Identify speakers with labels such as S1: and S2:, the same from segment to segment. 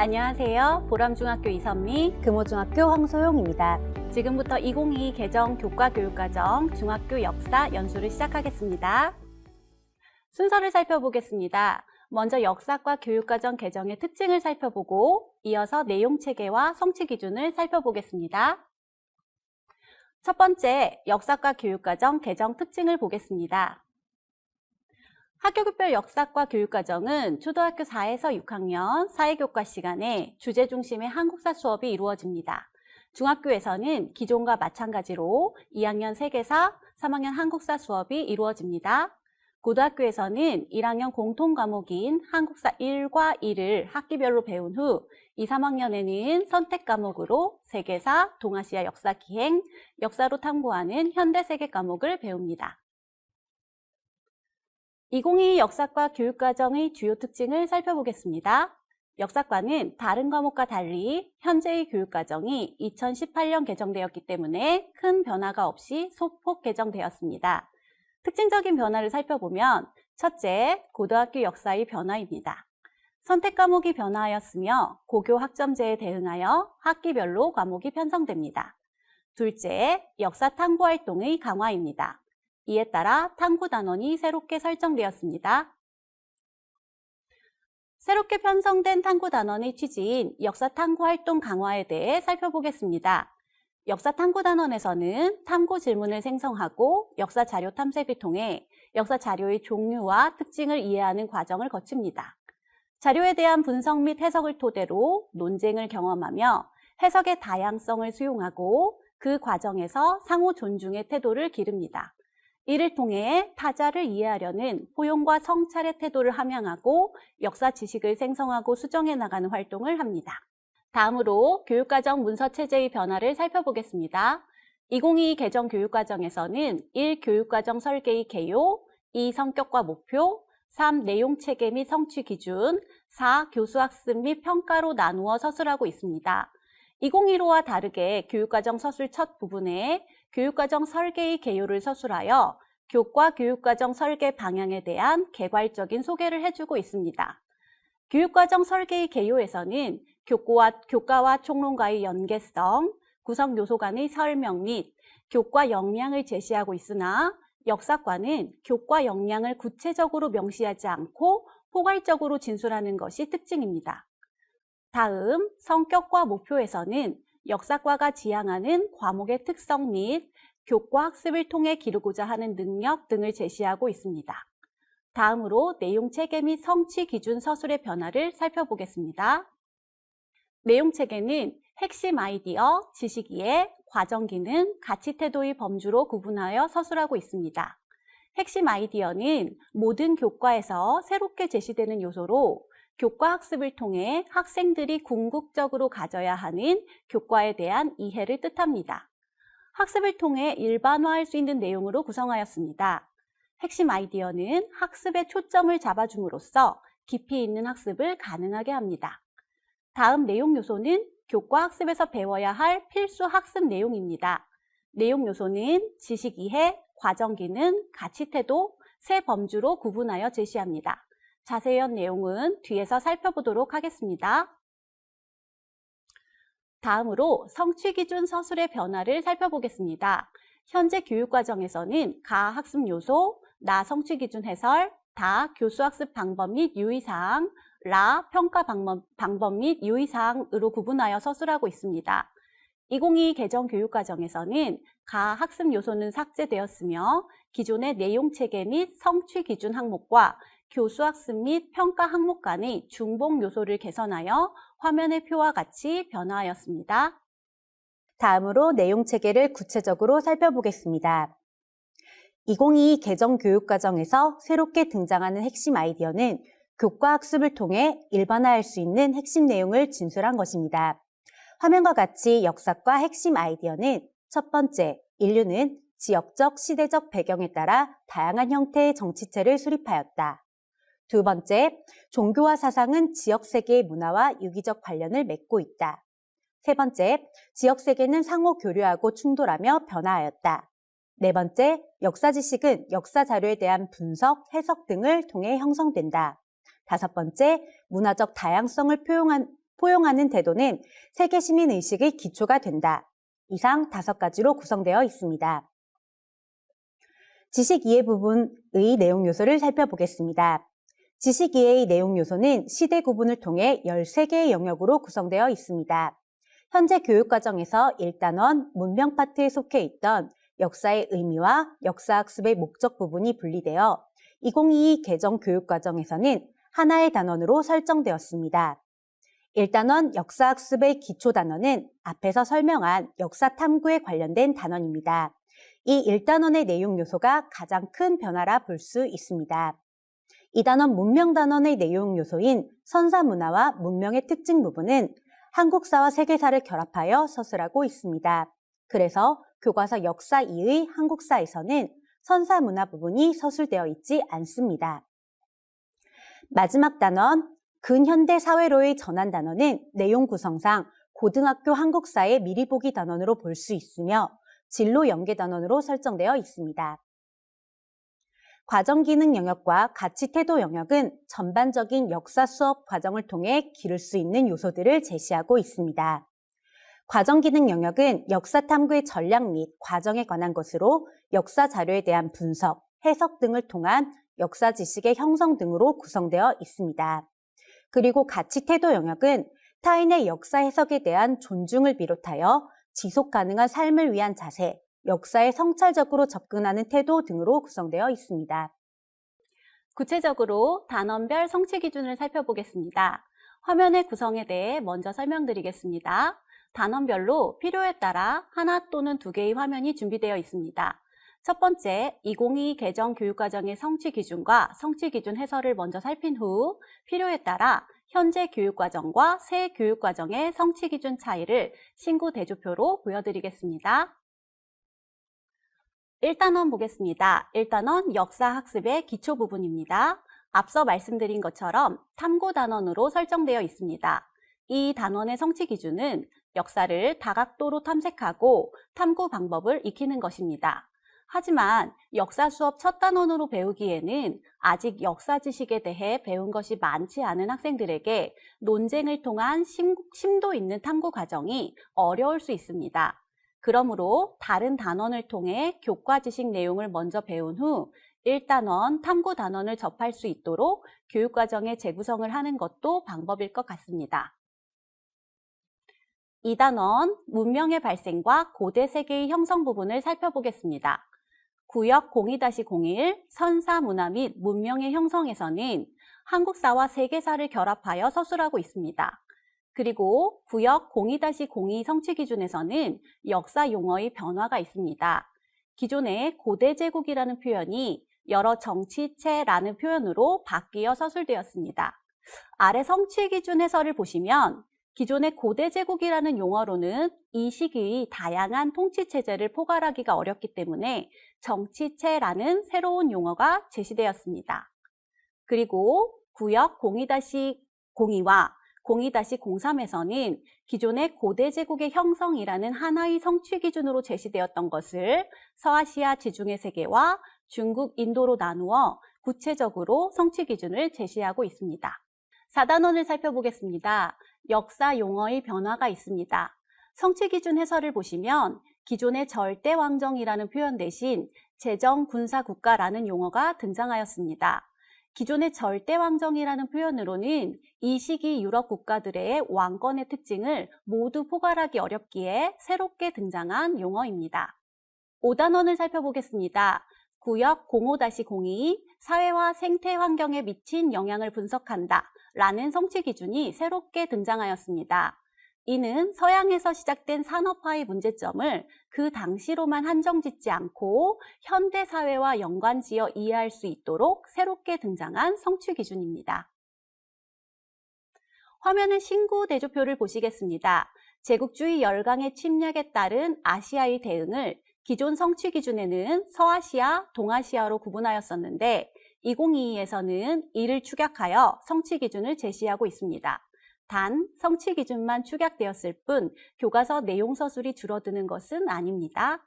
S1: 안녕하세요. 보람중학교 이선미,
S2: 금호중학교 황소용입니다.
S1: 지금부터 2022 개정 교과교육과정 중학교 역사 연수를 시작하겠습니다. 순서를 살펴보겠습니다. 먼저 역사과 교육과정 개정의 특징을 살펴보고 이어서 내용체계와 성취기준을 살펴보겠습니다. 첫 번째, 역사과 교육과정 개정 특징을 보겠습니다. 학교급별 역사과 교육과정은 초등학교 4에서 6학년 사회교과 시간에 주제 중심의 한국사 수업이 이루어집니다. 중학교에서는 기존과 마찬가지로 2학년 세계사, 3학년 한국사 수업이 이루어집니다. 고등학교에서는 1학년 공통과목인 한국사 1과 2를 학기별로 배운 후 2, 3학년에는 선택 과목으로 세계사, 동아시아 역사 기행, 역사로 탐구하는 현대세계 과목을 배웁니다. 2022 역사과 교육과정의 주요 특징을 살펴보겠습니다. 역사과는 다른 과목과 달리 현재의 교육과정이 2018년 개정되었기 때문에 큰 변화가 없이 소폭 개정되었습니다. 특징적인 변화를 살펴보면 첫째, 고등학교 역사의 변화입니다. 선택 과목이 변화하였으며 고교 학점제에 대응하여 학기별로 과목이 편성됩니다. 둘째, 역사 탐구 활동의 강화입니다. 이에 따라 탐구 단원이 새롭게 설정되었습니다. 새롭게 편성된 탐구 단원의 취지인 역사 탐구 활동 강화에 대해 살펴보겠습니다. 역사 탐구 단원에서는 탐구 질문을 생성하고 역사 자료 탐색을 통해 역사 자료의 종류와 특징을 이해하는 과정을 거칩니다. 자료에 대한 분석 및 해석을 토대로 논쟁을 경험하며 해석의 다양성을 수용하고 그 과정에서 상호 존중의 태도를 기릅니다. 이를 통해 타자를 이해하려는 포용과 성찰의 태도를 함양하고 역사 지식을 생성하고 수정해 나가는 활동을 합니다. 다음으로 교육과정 문서체제의 변화를 살펴보겠습니다. 2022 개정 교육과정에서는 1. 교육과정 설계의 개요, 2. 성격과 목표, 3. 내용체계 및 성취 기준, 4. 교수학습 및 평가로 나누어 서술하고 있습니다. 2015와 다르게 교육과정 서술 첫 부분에 교육과정 설계의 개요를 서술하여 교과 교육과정 설계 방향에 대한 개괄적인 소개를 해주고 있습니다. 교육과정 설계의 개요에서는 교과와 총론과의 연계성, 구성 요소 간의 설명 및 교과 역량을 제시하고 있으나 역사과는 교과 역량을 구체적으로 명시하지 않고 포괄적으로 진술하는 것이 특징입니다. 다음, 성격과 목표에서는 역사과가 지향하는 과목의 특성 및 교과 학습을 통해 기르고자 하는 능력 등을 제시하고 있습니다. 다음으로 내용체계 및 성취 기준 서술의 변화를 살펴보겠습니다. 내용체계는 핵심 아이디어, 지식이해, 과정기능, 가치태도의 범주로 구분하여 서술하고 있습니다. 핵심 아이디어는 모든 교과에서 새롭게 제시되는 요소로 교과 학습을 통해 학생들이 궁극적으로 가져야 하는 교과에 대한 이해를 뜻합니다. 학습을 통해 일반화할 수 있는 내용으로 구성하였습니다. 핵심 아이디어는 학습에 초점을 잡아줌으로써 깊이 있는 학습을 가능하게 합니다. 다음 내용 요소는 교과 학습에서 배워야 할 필수 학습 내용입니다. 내용 요소는 지식 이해, 과정 기능, 가치 태도, 세 범주로 구분하여 제시합니다. 자세한 내용은 뒤에서 살펴보도록 하겠습니다. 다음으로 성취기준 서술의 변화를 살펴보겠습니다. 현재 교육과정에서는 가 학습 요소, 나 성취기준 해설, 다 교수학습 방법 및 유의사항, 라 평가 방법 및 유의사항으로 구분하여 서술하고 있습니다. 2022 개정 교육과정에서는 가 학습 요소는 삭제되었으며 기존의 내용체계 및 성취기준 항목과 교수학습 및 평가 항목 간의 중복 요소를 개선하여 화면의 표와 같이 변화하였습니다.
S2: 다음으로 내용체계를 구체적으로 살펴보겠습니다. 2022 개정 교육과정에서 새롭게 등장하는 핵심 아이디어는 교과 학습을 통해 일반화할 수 있는 핵심 내용을 진술한 것입니다. 화면과 같이 역사과 핵심 아이디어는 첫 번째, 인류는 지역적, 시대적 배경에 따라 다양한 형태의 정치체를 수립하였다. 두 번째, 종교와 사상은 지역세계의 문화와 유기적 관련을 맺고 있다. 세 번째, 지역세계는 상호 교류하고 충돌하며 변화하였다. 네 번째, 역사 지식은 역사 자료에 대한 분석, 해석 등을 통해 형성된다. 다섯 번째, 문화적 다양성을 포용하는 태도는 세계 시민 의식의 기초가 된다. 이상 5가지로 구성되어 있습니다. 지식 이해 부분의 내용 요소를 살펴보겠습니다. 지식 이해의 내용 요소는 시대 구분을 통해 13개의 영역으로 구성되어 있습니다. 현재 교육과정에서 1단원 문명 파트에 속해 있던 역사의 의미와 역사학습의 목적 부분이 분리되어 2022 개정 교육과정에서는 하나의 단원으로 설정되었습니다. 1단원 역사학습의 기초 단원은 앞에서 설명한 역사 탐구에 관련된 단원입니다. 이 1단원의 내용 요소가 가장 큰 변화라 볼 수 있습니다. 2단원 문명 단원의 내용 요소인 선사 문화와 문명의 특징 부분은 한국사와 세계사를 결합하여 서술하고 있습니다. 그래서 교과서 역사 2의 한국사에서는 선사 문화 부분이 서술되어 있지 않습니다. 마지막 단원, 근현대 사회로의 전환 단원은 내용 구성상 고등학교 한국사의 미리 보기 단원으로 볼 수 있으며 진로 연계 단원으로 설정되어 있습니다. 과정 기능 영역과 가치 태도 영역은 전반적인 역사 수업 과정을 통해 기를 수 있는 요소들을 제시하고 있습니다. 과정 기능 영역은 역사 탐구의 전략 및 과정에 관한 것으로 역사 자료에 대한 분석, 해석 등을 통한 역사 지식의 형성 등으로 구성되어 있습니다. 그리고 가치 태도 영역은 타인의 역사 해석에 대한 존중을 비롯하여 지속 가능한 삶을 위한 자세, 역사에 성찰적으로 접근하는 태도 등으로 구성되어 있습니다.
S1: 구체적으로 단원별 성취 기준을 살펴보겠습니다. 화면의 구성에 대해 먼저 설명드리겠습니다. 단원별로 필요에 따라 하나 또는 2개의 화면이 준비되어 있습니다. 첫 번째, 2022 개정 교육과정의 성취 기준과 성취 기준 해설을 먼저 살핀 후 필요에 따라 현재 교육과정과 새 교육과정의 성취 기준 차이를 신구 대조표로 보여드리겠습니다. 1단원 보겠습니다. 1단원 역사학습의 기초 부분입니다. 앞서 말씀드린 것처럼 탐구 단원으로 설정되어 있습니다. 이 단원의 성취 기준은 역사를 다각도로 탐색하고 탐구 방법을 익히는 것입니다. 하지만 역사 수업 첫 단원으로 배우기에는 아직 역사 지식에 대해 배운 것이 많지 않은 학생들에게 논쟁을 통한 심도 있는 탐구 과정이 어려울 수 있습니다. 그러므로 다른 단원을 통해 교과 지식 내용을 먼저 배운 후 1단원 탐구 단원을 접할 수 있도록 교육과정의 재구성을 하는 것도 방법일 것 같습니다. 2단원 문명의 발생과 고대 세계의 형성 부분을 살펴보겠습니다. 구역 02-01 선사 문화 및 문명의 형성에서는 한국사와 세계사를 결합하여 서술하고 있습니다. 그리고 구역 02-02 성취 기준에서는 역사 용어의 변화가 있습니다. 기존의 고대 제국이라는 표현이 여러 정치체라는 표현으로 바뀌어 서술되었습니다. 아래 성취 기준 해설을 보시면 기존의 고대 제국이라는 용어로는 이 시기의 다양한 통치 체제를 포괄하기가 어렵기 때문에 정치체라는 새로운 용어가 제시되었습니다. 그리고 구역 02-02와 02-03에서는 기존의 고대 제국의 형성이라는 하나의 성취 기준으로 제시되었던 것을 서아시아 지중해 세계와 중국, 인도로 나누어 구체적으로 성취 기준을 제시하고 있습니다. 4단원을 살펴보겠습니다. 역사 용어의 변화가 있습니다. 성취 기준 해설을 보시면 기존의 절대 왕정이라는 표현 대신 제정 군사 국가라는 용어가 등장하였습니다. 기존의 절대 왕정이라는 표현으로는 이 시기 유럽 국가들의 왕권의 특징을 모두 포괄하기 어렵기에 새롭게 등장한 용어입니다. 5단원을 살펴보겠습니다. 구역 05-02 사회와 생태 환경에 미친 영향을 분석한다 라는 성취 기준이 새롭게 등장하였습니다. 이는 서양에서 시작된 산업화의 문제점을 그 당시로만 한정짓지 않고 현대 사회와 연관지어 이해할 수 있도록 새롭게 등장한 성취 기준입니다. 화면의 신구 대조표를 보시겠습니다. 제국주의 열강의 침략에 따른 아시아의 대응을 기존 성취 기준에는 서아시아, 동아시아로 구분하였었는데 2022에서는 이를 축약하여 성취 기준을 제시하고 있습니다. 단, 성취 기준만 축약되었을 뿐 교과서 내용 서술이 줄어드는 것은 아닙니다.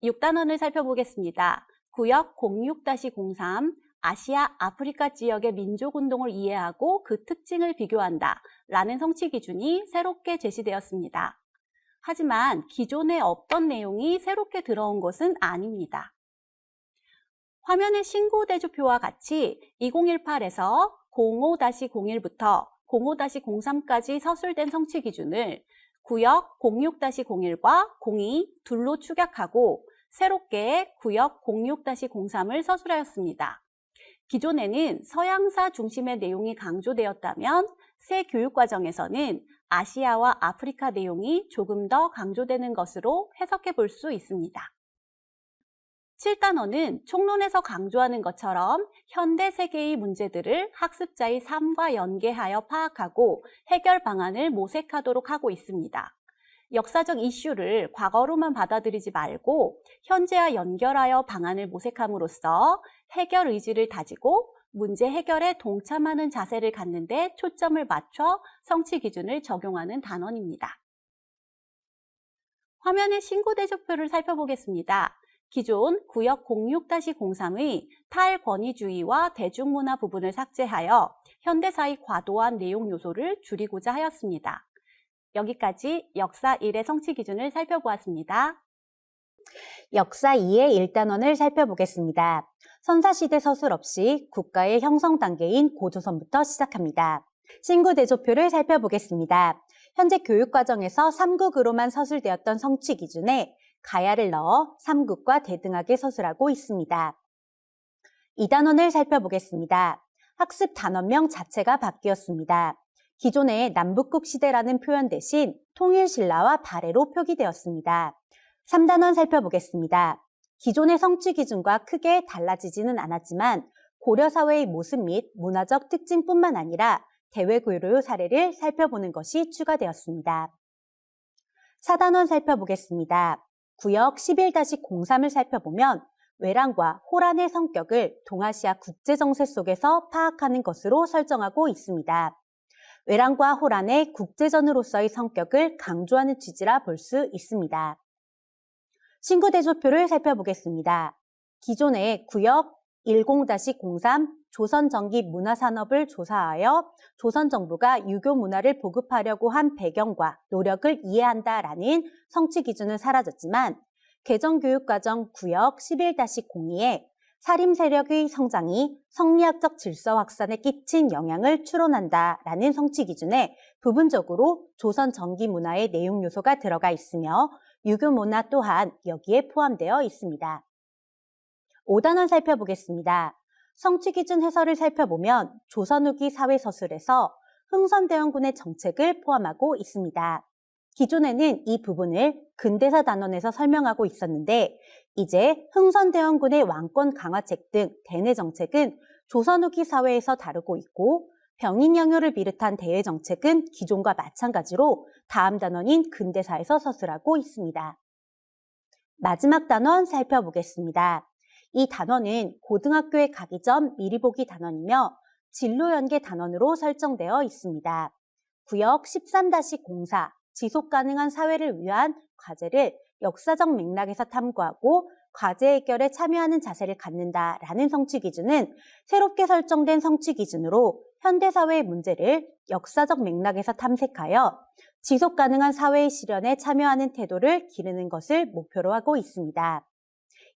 S1: 6단원을 살펴보겠습니다. 구역 06-03 아시아, 아프리카 지역의 민족운동을 이해하고 그 특징을 비교한다 라는 성취 기준이 새롭게 제시되었습니다. 하지만 기존에 없던 내용이 새롭게 들어온 것은 아닙니다. 화면의 신고 대조표와 같이 2018에서 05-01부터 05-03까지 서술된 성취 기준을 구역 06-01과 02 둘로 축약하고 새롭게 구역 06-03을 서술하였습니다. 기존에는 서양사 중심의 내용이 강조되었다면 새 교육과정에서는 아시아와 아프리카 내용이 조금 더 강조되는 것으로 해석해 볼 수 있습니다. 7단원은 총론에서 강조하는 것처럼 현대 세계의 문제들을 학습자의 삶과 연계하여 파악하고 해결 방안을 모색하도록 하고 있습니다. 역사적 이슈를 과거로만 받아들이지 말고 현재와 연결하여 방안을 모색함으로써 해결 의지를 다지고 문제 해결에 동참하는 자세를 갖는 데 초점을 맞춰 성취 기준을 적용하는 단원입니다. 화면의 신고 대조표를 살펴보겠습니다. 기존 구역 06-03의 탈권위주의와 대중문화 부분을 삭제하여 현대사의 과도한 내용 요소를 줄이고자 하였습니다. 여기까지 역사 1의 성취 기준을 살펴보았습니다.
S2: 역사 2의 1단원을 살펴보겠습니다. 선사시대 서술 없이 국가의 형성 단계인 고조선부터 시작합니다. 신구 대조표를 살펴보겠습니다. 현재 교육과정에서 3국으로만 서술되었던 성취 기준에 가야를 넣어 3국과 대등하게 서술하고 있습니다. 2단원을 살펴보겠습니다. 학습 단원명 자체가 바뀌었습니다. 기존의 남북국 시대라는 표현 대신 통일신라와 발해로 표기되었습니다. 3단원 살펴보겠습니다. 기존의 성취 기준과 크게 달라지지는 않았지만 고려사회의 모습 및 문화적 특징뿐만 아니라 대외고려 사례를 살펴보는 것이 추가되었습니다. 4단원 살펴보겠습니다. 구역 11-03을 살펴보면 외란과 호란의 성격을 동아시아 국제정세 속에서 파악하는 것으로 설정하고 있습니다. 외란과 호란의 국제전으로서의 성격을 강조하는 취지라 볼 수 있습니다. 신구 대조표를 살펴보겠습니다. 기존의 구역 10-03 조선전기 문화산업을 조사하여 조선정부가 유교 문화를 보급하려고 한 배경과 노력을 이해한다라는 성취 기준은 사라졌지만 개정교육과정 구역 11-02에 사림 세력의 성장이 성리학적 질서 확산에 끼친 영향을 추론한다라는 성취 기준에 부분적으로 조선 전기 문화의 내용 요소가 들어가 있으며 유교 문화 또한 여기에 포함되어 있습니다. 5단원 살펴보겠습니다. 성취 기준 해설을 살펴보면 조선 후기 사회 서술에서 흥선대원군의 정책을 포함하고 있습니다. 기존에는 이 부분을 근대사 단원에서 설명하고 있었는데 이제 흥선대원군의 왕권 강화책 등 대내 정책은 조선 후기 사회에서 다루고 있고 병인양요를 비롯한 대외 정책은 기존과 마찬가지로 다음 단원인 근대사에서 서술하고 있습니다. 마지막 단원 살펴보겠습니다. 이 단원은 고등학교에 가기 전 미리 보기 단원이며 진로 연계 단원으로 설정되어 있습니다. 구역 13-04 지속 가능한 사회를 위한 과제를 역사적 맥락에서 탐구하고 과제 해결에 참여하는 자세를 갖는다라는 성취 기준은 새롭게 설정된 성취 기준으로 현대사회의 문제를 역사적 맥락에서 탐색하여 지속 가능한 사회의 실현에 참여하는 태도를 기르는 것을 목표로 하고 있습니다.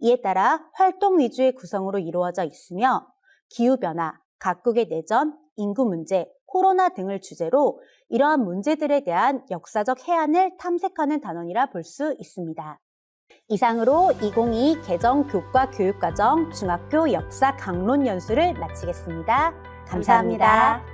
S2: 이에 따라 활동 위주의 구성으로 이루어져 있으며 기후변화, 각국의 내전, 인구 문제, 코로나 등을 주제로 이러한 문제들에 대한 역사적 해안을 탐색하는 단원이라 볼 수 있습니다. 이상으로 2022 개정 교과 교육과정 중학교 역사 강론 연수를 마치겠습니다. 감사합니다.